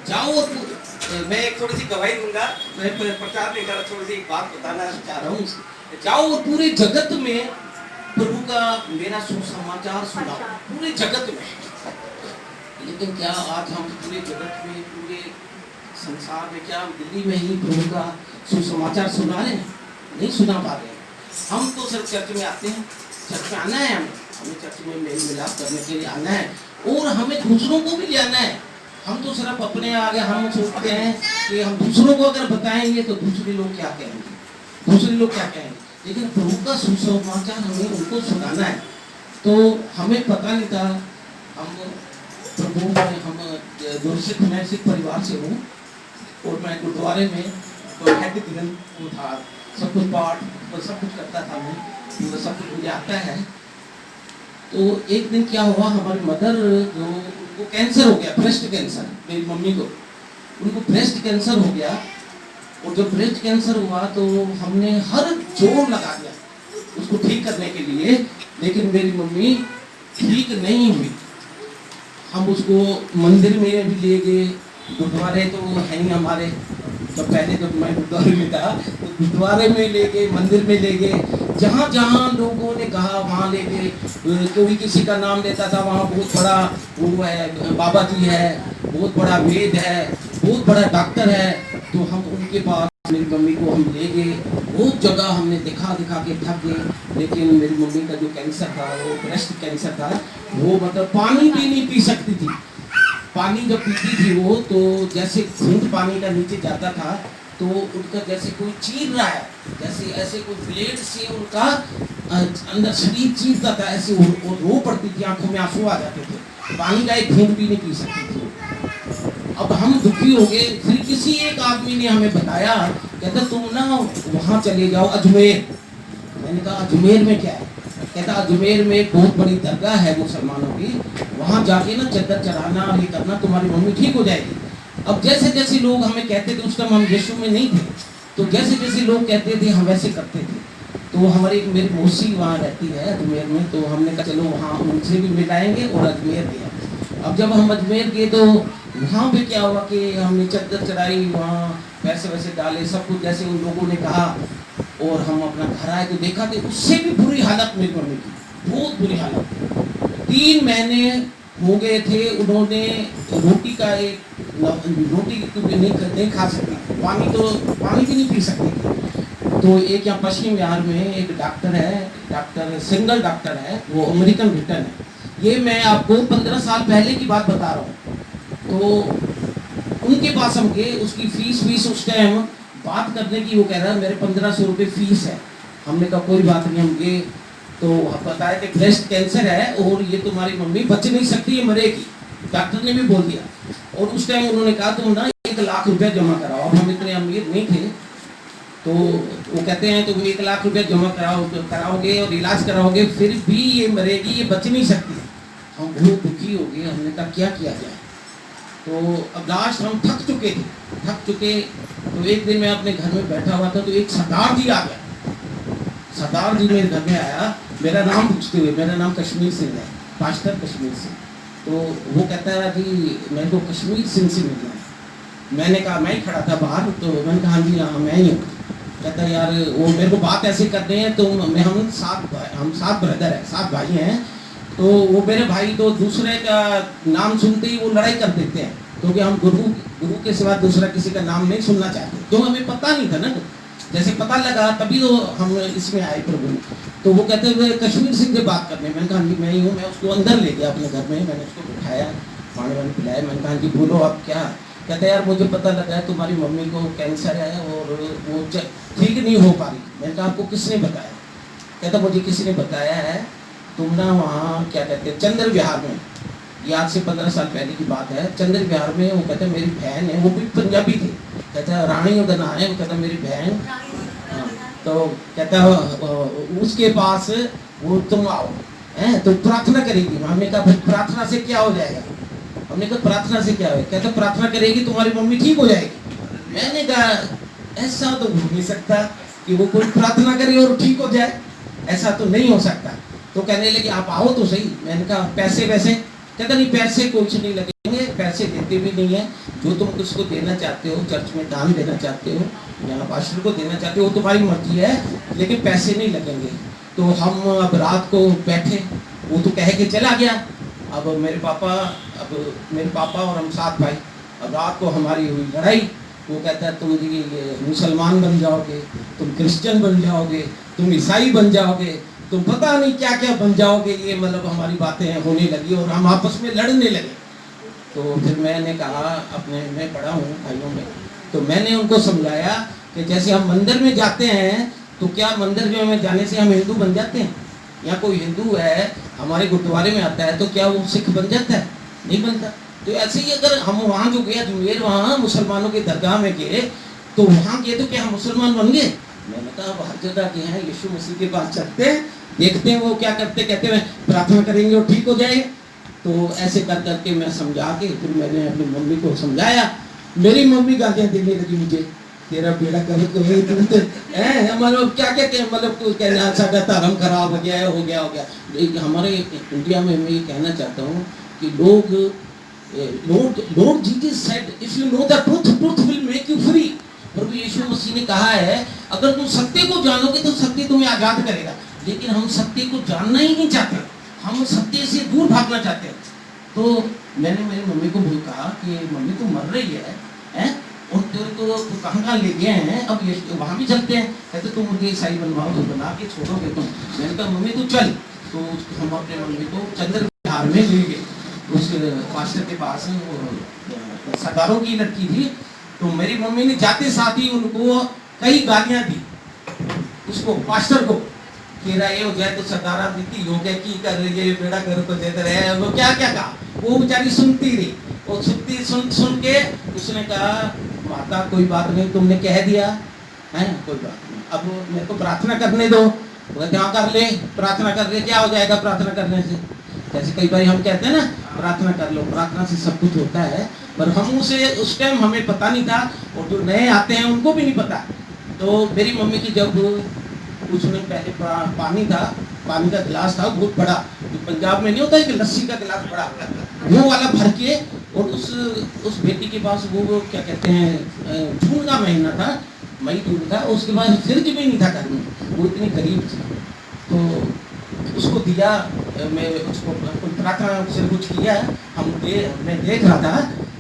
जाओ और मैं एक थोड़ी सी गवाही दूंगा, मैं प्रचार नहीं कर रहा, थोड़ी सी एक बात बताना चाह रहा हूँ। जाओ और पूरे जगत में प्रभु का मेरा सुसमाचार सुनाओ, पूरे जगत में। लेकिन क्या आज हम पूरे जगत में, पूरे संसार में, क्या हम दिल्ली में ही प्रभु का सुसमाचार सुना रहे हैं? नहीं सुना पा रहे हैं। हम तो सिर्फ चर्च में आते हैं, चर्च में आना है, हमें चर्च में मेल मिलाप करने के लिए आना है और हमें दूसरों को भी ले आना है। हम तो सिर्फ अपने आगे हम सोचते हैं कि हम दूसरों को अगर बताएंगे तो दूसरे लोग क्या कहेंगे, दूसरे लोग क्या कहेंगे। लेकिन प्रभु का सुसमाचार हमें उनको सुनाना है। तो हमें पता नहीं था, हम प्रभु में हम सिख परिवार से हूँ और मैं गुरुद्वारे में तो हेड दिन वो था, सब कुछ पाठ और सब कुछ करता था मैं, तो सब कुछ मुझे आता है। तो एक दिन क्या हुआ, हमारी मदर जो उनको कैंसर हो गया, ब्रेस्ट कैंसर, मेरी मम्मी को उनको ब्रेस्ट कैंसर हो गया। और जब ब्रेस्ट कैंसर हुआ तो हमने हर जोर लगा दिया उसको ठीक करने के लिए, लेकिन मेरी मम्मी ठीक नहीं हुई। हम उसको मंदिर में भी ले गए, गुरुद्वारे तो है ही हमारे, तो पहले जब मैं गुरुद्वारे में था तो गुरुद्वारे में ले गए, मंदिर में ले गए, जहाँ जहाँ लोगों ने कहा वहाँ ले गए। कोई किसी का नाम लेता था, वहाँ बहुत बड़ा वो है, बाबा जी है, बहुत बड़ा वेद है, बहुत बड़ा डॉक्टर है, तो हम उनके पास मेरी मम्मी को हम ले गए। बहुत जगह हमने दिखा दिखा के थक गए, लेकिन मेरी मम्मी का जो कैंसर था, वो ब्रेस्ट कैंसर था, वो मतलब पानी भी नहीं पी सकती थी। पानी जब पीती थी वो, तो जैसे घूंट पानी का नीचे जाता था तो उनका जैसे कोई चीर रहा है, जैसे ऐसे कोई ब्लेड से उनका अंदर शरीर चीरता था, ऐसे वो रो पड़ती थी, आंखों में आंसू आ जाते थे, पानी का एक घूंट भी नहीं पी सकती थी। अब हम दुखी हो गए, फिर किसी एक आदमी ने हमें बताया, कहता तुम ना वहाँ चले जाओ अजमेर। मैंने कहा अजमेर में क्या है? कहता अजमेर में एक बहुत बड़ी दरगाह है मुसलमानों की, वहाँ जाके ना चद्दर चढ़ाना और ये करना, तुम्हारी मम्मी ठीक हो जाएगी। अब जैसे जैसे लोग हमें कहते थे, उस टाइम हम यीशु में नहीं थे, तो जैसे जैसे लोग कहते थे हम वैसे करते थे। तो हमारी मेरी मौसी वहाँ रहती है अजमेर में, तो हमने कहा चलो वहाँ उनसे भी मिलाएंगे, और अजमेर गया। अब जब हम अजमेर गए तो वहाँ पे क्या हुआ कि हमने चद्दर चढ़ाई, वहाँ पैसे वैसे डाले, सब कुछ जैसे उन लोगों ने कहा, और हम अपना घर आए तो देखा कि उससे भी बुरी हालत मेरी मम्मी की, बहुत बुरी हालत। 3 महीने हो गए थे, उन्होंने रोटी का एक रोटी नहीं खा सकती, पानी भी नहीं पी सकती थी। तो एक यहाँ पश्चिम बिहार में एक डॉक्टर है, डॉक्टर सिंगल डॉक्टर है, वो अमेरिकन रिटर्न है। ये मैं आपको 15 साल पहले की बात बता रहा हूँ। तो उनके पास हम गए, उसकी फीस उस टाइम बात करने की, वो कह रहा है मेरे 1500 रुपये फीस है। हमने कहा कोई बात नहीं, हम गए तो बताया कि ब्रेस्ट कैंसर है और ये तुम्हारी मम्मी बच नहीं सकती, ये मरेगी, डॉक्टर ने भी बोल दिया। और उस टाइम उन्होंने कहा तुम ना 1 लाख रुपया जमा कराओ। अब हम इतने अमीर नहीं थे, तो वो कहते हैं तुम 1 लाख रुपया जमा कराओगे और इलाज कराओगे, फिर भी ये मरेगी, ये बच नहीं सकती। हम बहुत दुखी हो गए, हमने कहा क्या किया जाए। तो अब लास्ट हम थक चुके। तो एक दिन मैं अपने घर में बैठा हुआ था, तो एक सरदार जी आ गया। सरदार जी मेरे घर में आया, मेरा नाम पूछते हुए, मेरा नाम कश्मीर सिंह है, पास्टर कश्मीर सिंह। तो वो कहता है कि मेरे को कश्मीर सिंह से मिलना है। मैंने कहा, मैं ही खड़ा था बाहर, तो मैंने कहा हाँ जी हाँ मैं ही हूँ। कहता है यार वो मेरे को बात ऐसे करते हैं, तो हम 7 ब्रदर हैं, 7 भाई हैं। तो वो मेरे भाई तो दूसरे का नाम सुनते ही वो लड़ाई कर देते हैं, क्योंकि हम गुरु के सिवा दूसरा किसी का नाम नहीं सुनना चाहते। तो हमें पता नहीं था ना, जैसे पता लगा तभी तो हम इसमें आए प्रभु। तो वो कहते हुए कश्मीर सिंह से बात करने, मैंने कहा मैं ही हूँ। मैं उसको अंदर ले गया अपने घर में, मैंने उसको बिठाया, पानी वानी पिलाया। मैंने कहा जी बोलो आप क्या? कहते यार मुझे पता लगा है तुम्हारी मम्मी को कैंसर है और वो ठीक नहीं हो पा रही। मैंने कहा आपको किसने बताया? कहता मुझे किसी ने बताया है, तुम ना वहाँ क्या कहते हैं चंद्र विहार में, ये आज से 15 साल पहले की बात है, चंद्र विहार में वो कहते मेरी बहन है, वो भी पंजाबी थी, कहता रानी उधर ना है, वो कहता मेरी बहन, तो कहता उसके पास वो तुम आओ हैं तो प्रार्थना करेगी। हमने कहा भाई प्रार्थना से क्या हो जाएगा? हमने कहा प्रार्थना से क्या हो? कहता प्रार्थना करेगी तुम्हारी मम्मी ठीक हो जाएगी। मैंने कहा ऐसा तो हो नहीं सकता कि वो कोई प्रार्थना करे और ठीक हो जाए, ऐसा तो नहीं हो सकता। तो कहने लगे आप आओ तो सही। मैंने कहा पैसे वैसे? कहता नहीं पैसे कुछ नहीं लगेंगे, पैसे देते भी नहीं है। जो तुम किसको देना चाहते हो, चर्च में दान देना चाहते हो या पास्टर को देना चाहते हो, वो तुम्हारी मर्जी है, लेकिन पैसे नहीं लगेंगे। तो हम अब रात को बैठे, वो तो कह के चला गया। अब मेरे पापा और हम 7 भाई, अब रात को हमारी हुई लड़ाई। वो कहता है तुम ये मुसलमान बन जाओगे, तुम क्रिश्चियन बन जाओगे, तुम ईसाई बन जाओगे, तुम पता नहीं क्या क्या बन जाओगे। ये मतलब हमारी बातें होने लगी और हम आपस में लड़ने लगे। तो फिर मैंने कहा, अपने मैं बड़ा हूँ भाइयों में, तो मैंने उनको समझाया कि जैसे हम मंदिर में जाते हैं तो क्या मंदिर में जाने से हम हिंदू बन जाते हैं? या कोई हिंदू है हमारे गुरुद्वारे में आता है तो क्या वो सिख बन जाता है? नहीं बनता। तो ऐसे ही अगर हम वहाँ जो गए अजमेर, वहाँ मुसलमानों के दरगाह में गए तो वहाँ गए तो क्या हम मुसलमान बन गए? मैंने कहा अब हर जगह के हैं, यीशु मसीह के पास चलते हैं, देखते हैं वो क्या करते, कहते हैं प्रार्थना करेंगे और ठीक हो जाएगा। तो ऐसे कर करके मैं समझा के फिर मैंने अपनी मम्मी को समझाया। मेरी मम्मी गालियाँ देने लगी मुझे, तेरा बेड़ा गलत हो गया, मतलब क्या क्या मतलब कहना सारा धर्म खराब हो गया है, हो गया। हमारे इंडिया में मैं ये कहना चाहता हूँ कि Lord Jesus said, if you know the truth, truth will make you free। प्रभु यीशु मसीह ने कहा है अगर तुम सत्य को जानोगे तो सत्य तुम्हें आजाद करेगा। लेकिन हम सत्य को जानना ही नहीं चाहते, हम सत्य से दूर भागना चाहते हैं। तो मैंने मेरी मम्मी को भी कहा कि मम्मी तू मर रही है और तेरे को तो कहाँ ले गए हैं, अब ये वहाँ भी चलते हैं। कहते तुम मुझे ईसाई बनवाओ तो बना के छोड़ोगे तुम। मैंने कहा मम्मी तू चल। तो हम अपने मम्मी को चंद्र बिहार में ले गए, उस पास्टर के पास, वो सरदारों की लड़की थी। तो मेरी मम्मी ने जाते साथ ही उनको कई गालियां दी, उसको पास्टर को, कह रहा ये हो जाए तो सरदारा दीदी हो गया की कर रही है, बेड़ा कर को देते रहे, वो क्या क्या कहा। वो बेचारी सुनती रही, वो सुन के उसने कहा माता कोई बात नहीं, तुमने कह दिया है कोई बात नहीं, अब मेरे को प्रार्थना करने दो। क्या कर ले, प्रार्थना कर ले, क्या हो जाएगा प्रार्थना करने से? जैसे कई बार हम कहते हैं ना प्रार्थना कर लो, प्रार्थना से सब कुछ होता है, पर हम उस टाइम हमें पता नहीं था और जो नए आते हैं उनको भी नहीं पता। तो मेरी मम्मी की जब कुछ दिन पहले पानी था, पानी का गिलास था बहुत बड़ा, जो पंजाब में नहीं होता है कि लस्सी का गिलास बड़ा, वो वाला भर के, और उस बेटी के पास वो क्या कहते हैं जून का महीना था, मई जून का, उसके बाद फ्रिज भी नहीं था घर में, वो इतनी गरीब थी। तो उसको दिया, मैं उसको प्रार्थना से कुछ किया, मैं देख रहा था,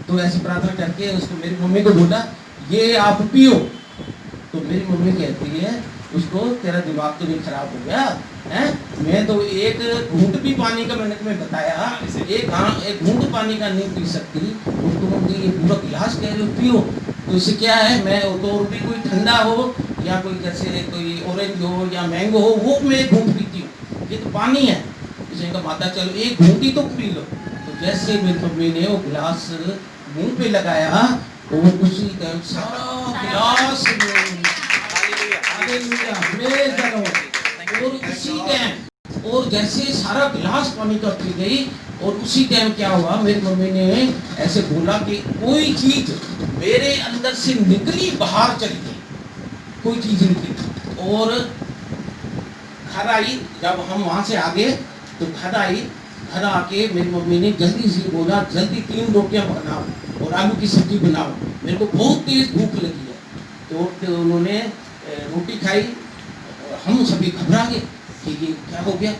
तो ऐसी प्रार्थना करके उसको मेरी मम्मी को बोला ये आप पियो। तो मेरी मम्मी कहती है उसको तेरा दिमाग तो नहीं खराब हो गया है? मैं तो एक घूंट भी पानी का मैंने तुम्हें बताया, एक घूंट पानी का नहीं पी सकती, और तुम मुझे ये पूरा गिलास कह रहे हो पियो। तो इससे क्या है, मैं तो भी कोई ठंडा हो या कोई जैसे कोई ऑरेंज हो या मैंगो हो, वो मैं एक घूंट पीती हूँ, ये तो पानी है। इसे कहा माता चलो एक घूंटी तो पी लो। तो जैसे मेरी मम्मी ने वो गिलास मुंह पे लगाया और उसी टाइम सारा गिलास और उसी टाइम, और जैसे सारा गिलास पानी का पी गई, और उसी टाइम क्या हुआ, मेरी मम्मी ने ऐसे बोला कि कोई चीज मेरे अंदर से निकली बाहर चली गई, कोई चीज निकली। और घर आई, जब हम वहां से आ गए तो घर आई, घर आके मेरी मम्मी ने जल्दी से बोला जल्दी 3 रोटियां बनाओ और आलू की सब्जी बनाओ, मेरे को बहुत तेज भूख लगी है। तो उन्होंने रोटी खाई, हम सभी घबरा गए कि ये क्या हो गया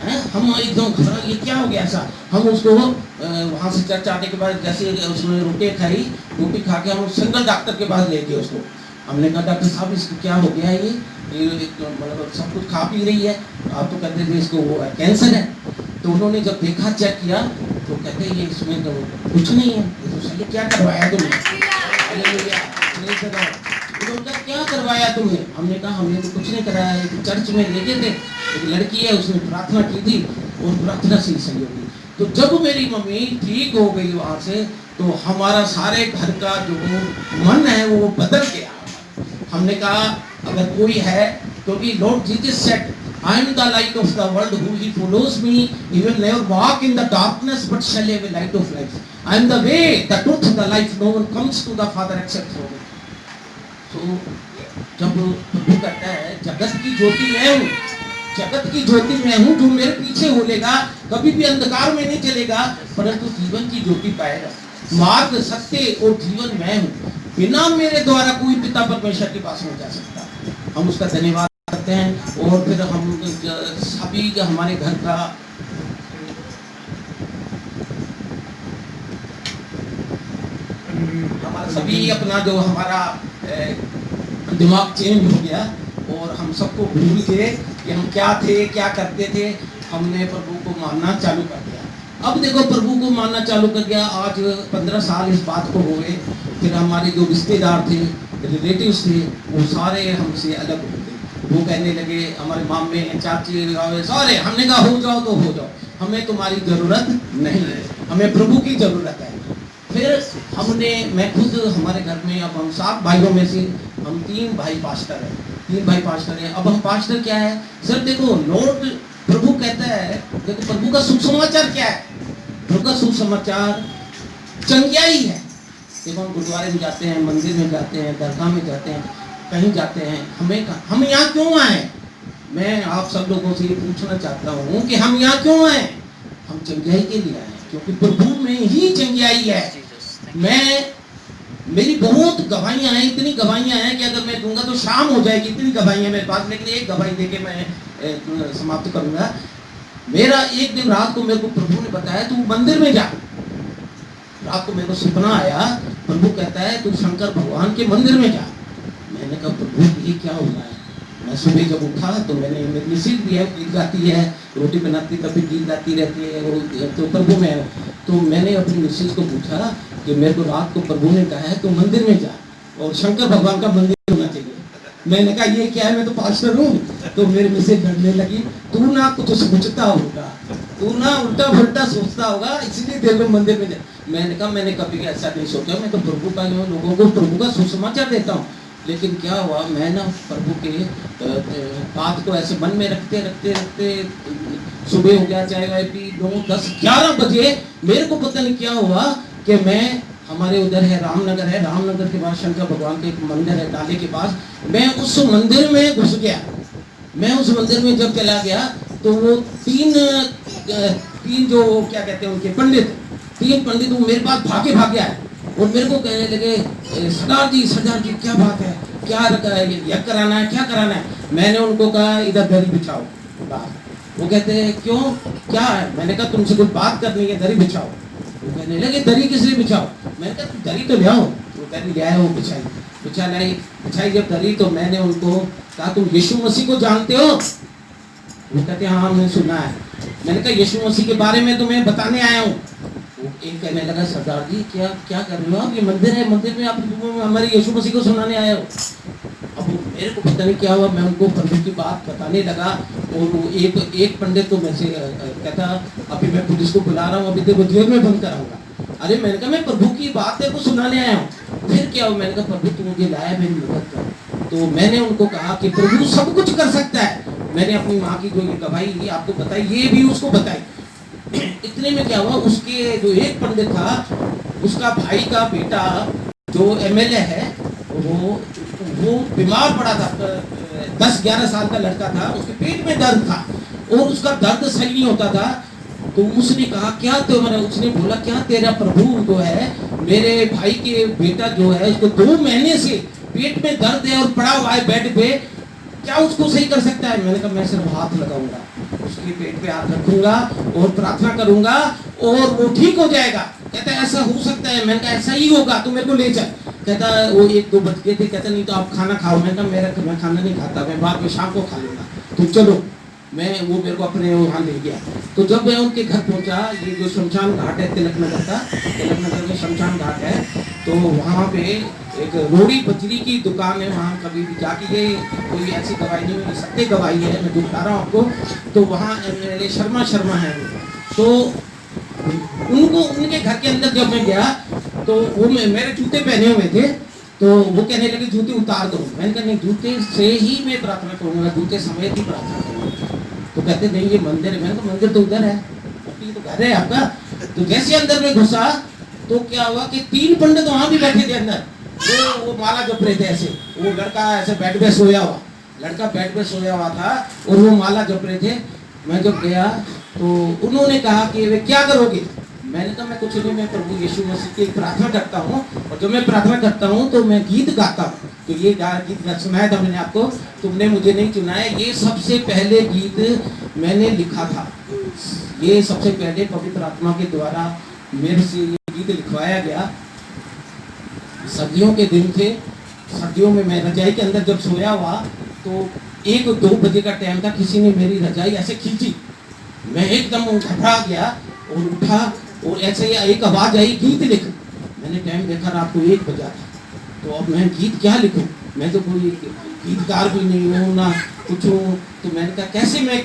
है, हम एकदम घबरा ये क्या हो गया ऐसा। हम उसको वहाँ से चर्च आने के बाद जैसे उसने रोटी खाई, रोटी खा के हम सिंगल डॉक्टर के पास ले गए उसको। हमने कहा डॉक्टर साहब इसको क्या हो गया, ये मतलब सब कुछ खा पी रही है, आप तो कहते थे इसको वो कैंसर है। तो उन्होंने जब देखा चेक किया तो कहते ये इसमें तो कुछ नहीं है, तो सही क्या करवाया तुमने, क्या करवाया तुमने? हमने कहा हमने तो कुछ नहीं कराया है, चर्च में लेके थे, एक लड़की है उसने प्रार्थना की थी और प्रार्थना से सही हो गई। तो जब मेरी मम्मी ठीक हो गई वहाँ से, तो हमारा सारे घर का जो मन है वो बदल गया। हमने कहा अगर कोई है, क्योंकि Lord Jesus said I am the light of the world, who he follows me he will never walk in the darkness but shall have a light of life. I am the way, the truth, the life, no one comes to the Father except through me. तो जब प्रभु कहता है जगत की ज्योति मैं हूँ, जगत की ज्योति मैं हूँ, जो मेरे पीछे हो लेगा कभी भी अंधकार में नहीं चलेगा परंतु जीवन की ज्योति पाएगा। मार्ग, सत्य और जीवन मैं हूँ, बिना मेरे द्वारा कोई पिता परमेश्वर के पास नहीं जा सकता। हम उसका धन्यवाद करते हैं। और फिर हम सभी हमारे घर का हमारा सभी अपना जो हमारा दिमाग चेंज हो गया और हम सबको भूल के कि हम क्या थे, क्या करते थे, हमने प्रभु को मानना चालू कर दिया। अब देखो प्रभु को मानना चालू कर दिया। आज 15 साल इस बात को हो गए। फिर हमारे जो रिश्तेदार थे, रिलेटिव्स थे, वो सारे हमसे अलग हो गए। वो कहने लगे, हमारे मामे, चाची, सारे, हमने कहा हो जाओ तो हो जाओ, हमें तुम्हारी जरूरत नहीं है, हमें प्रभु की जरूरत है। फिर हमने, मैं खुद, हमारे घर में अब हम 7 भाइयों में से हम 3 भाई पास्टर हैं, 3 भाई पास्टर हैं। अब हम पास्टर क्या है सर, देखो लॉर्ड प्रभु कहता है, देखो प्रभु का सुसमाचार क्या है, प्रभु का सुसमाचार चंगियाई है। देखो हम गुरुद्वारे में जाते हैं, मंदिर में जाते हैं, दरगाह में जाते हैं, कहीं जाते हैं, हम यहाँ क्यों आए? मैं आप सब लोगों से ये पूछना चाहता हूँ कि हम यहाँ क्यों आए? हम चंगियाई के लिए आए, क्योंकि प्रभु में ही चंगियाई है। मेरी बहुत गवाहियां हैं, इतनी गवाहियां हैं कि अगर मैं दूंगा तो शाम हो जाएगी, इतनी गवाहियां मेरे पास। लेकिन एक गवाही देके मैं समाप्त करूंगा। मेरा एक दिन रात को मेरे को प्रभु ने बताया, तू मंदिर में जा। रात को मेरे को सपना आया, प्रभु कहता है तू शंकर भगवान के मंदिर में जा। मैंने कहा प्रभु ये क्या हो रहा है? मैं सुबह जब उठा तो मैंने, मेरी मिसेज भी है, गीत गाती है, रोटी बनाती तभी गीत गाती रहती है, तो प्रभु में। तो मैंने अपनी मिसेज को पूछा कि मेरे को रात को प्रभु ने कहा है तो मंदिर में जा और शंकर भगवान का मंदिर होना चाहिए। मैंने कहा ये क्या है, मैं तो पास्टर हूँ। तो मेरी मिसेज डरने लगी, तू ना कुछ सोचता होगा, तू ना उल्टा पुल्टा सोचता होगा, इसलिए तेरे को मंदिर में जा। मैंने कहा मैंने कभी ऐसा नहीं सोचा, मैं तो प्रभु का, लोगों को प्रभु का सुसमाचार देता हूँ। लेकिन क्या हुआ, मैं ना प्रभु के बात को ऐसे मन में रखते रखते रखते सुबह हो गया, चाय वाय पी, 9, 10, 11 बजे मेरे को पता नहीं क्या हुआ कि मैं, हमारे उधर है रामनगर है, रामनगर के पास शंकर भगवान का एक मंदिर है डाले के पास, मैं उस मंदिर में घुस गया। मैं उस मंदिर में जब चला गया तो वो तीन जो क्या कहते हैं उनके पंडित, 3 पंडित वो मेरे पास भागे भागे आए और मेरे को कहने लगे, सरदार जी क्या बात है, क्या यह कराना है, क्या कराना है? मैंने उनको कहा इधर दरी बिछाओ। वो कहते हैं क्यों, क्या है? मैंने कहा तुमसे कुछ बात करनी है, दरी बिछाओ। वो कहने लगे दरी किस लिए बिछाओ? मैंने कहा दरी तो ले आओ। वो दरी ले आए, वो बिछाई जब दरी, तो मैंने उनको कहा तुम यीशु मसीह को जानते हो? वो कहते हैं हाँ मैंने सुना है। मैंने कहा यीशु मसीह के बारे में तुम्हें बताने आया हूँ। वो एक कहने लगा, सरदार जी क्या कर रहे हो आप? ये मंदिर है, मंदिर में आप हमारे यीशु मसीह को सुनाने आए हो। अब मेरे को पता नहीं क्या हुआ, मैं उनको प्रभु की बात बताने लगा और वो एक पंडित तो मैं से कहता अभी मैं पुलिस को बुला रहा हूँ, अभी तेरे को जेल में बंद कराऊंगा। अरे मैंने कहा मैं प्रभु की बात तेरे को सुनाने आया हूँ। फिर क्या हुआ, मैंने कहा प्रभु तू मुझे लाया, मेरी मदद कर। तो मैंने उनको कहा कि प्रभु सब कुछ कर सकता है। मैंने अपनी माँ की जो ये गवाही आपको बताई, ये भी उसको बताई। इतने में क्या हुआ, उसके जो एक पंडित था, उसका भाई का बेटा जो एमएलए है, वो बीमार पड़ा था, 10-11 साल का लड़का था, उसके पेट में दर्द था और उसका दर्द सही नहीं होता था। तो उसने कहा क्या तुम्हारा, उसने बोला क्या तेरा प्रभु जो है, मेरे भाई के बेटा जो है, उसको 2 महीने से पेट में दर्द है और पड़ा हुआ है बेड पे, क्या उसको सही कर सकता है? मैंने कहा मैं सिर्फ हाथ लगाऊंगा, उसके पेट पे हाथ रखूंगा और प्रार्थना करूंगा और वो ठीक हो जाएगा। कहता है ऐसा हो सकता है? मैंने कहा ऐसा ही होगा, तू मेरे को ले चल। कहता वो 1-2 बज गए थे, कहता नहीं तो आप खाना खाओ। मैंने कहा मैं खाना नहीं खाता, मैं बाद में शाम को खा लूंगा, तो चलो। वो मेरे को अपने वहाँ ले गया। तो जब मैं उनके घर पहुँचा, ये जो शमशान घाट है तिलकनगर का, तिलकनगर में शमशान घाट है, तो वहाँ पे एक रोड़ी बजरी की दुकान है। वहाँ कभी भी जाके, ये कोई ऐसी दवाई नहीं है, सत्य दवाई है, मैं बता रहा हूँ आपको। तो वहाँ मेरे शर्मा है, तो उनको, उनके घर के अंदर जब मैं गया तो वो मेरे जूते पहने हुए थे, तो वो कहने लगे जूते उतार दो। मैंने कहा नहीं, जूते से ही मैं प्रार्थना करूँगा, जूते समेत ही प्रार्थना करूँगा। तो कहते नहीं ये मंदिर है। मैंने कहा मंदिर तो उधर है, तो घर है आपका। तो जैसे अंदर में घुसा तो क्या हुआ कि 3 पंडित वहाँ भी बैठे थे अंदर, वो माला जप रहे थे ऐसे। वो लड़का ऐसे बेड पे सोया हुआ, लड़का बेड पे सोया हुआ था और वो माला जप रहे थे। मैं जब गया तो उन्होंने कहा कि वे क्या करोगे? मैंने कहा मैं कुछ नहीं, मैं प्रभु यीशु मसीह की प्रार्थना करता हूँ, और जब मैं प्रार्थना करता हूँ तो मैं गीत गाता हूँ। तो ये गीत सुनाया था मैंने आपको, तुमने मुझे नहीं चुना है, ये सबसे पहले गीत मैंने लिखा था। ये सबसे पहले पवित्र आत्मा के द्वारा मेरे से ये गीत लिखवाया गया। सर्दियों के दिन थे, सर्दियों में मैं रजाई के अंदर जब सोया हुआ तो 1-2 बजे का टाइम था, किसी ने मेरी रजाई ऐसे खींची, मैं एकदम घबरा गया और उठा, और ऐसे ही एक आवाज आई, गीत लिख। मैंने टाइम देखा, रात को 1 बजा था। तो अब मैं गीत क्या लिखूं, मैं तो कोई गीतकार भी नहीं हूँ ना कुछ हूँ। तो मैंने कहा कैसे मैं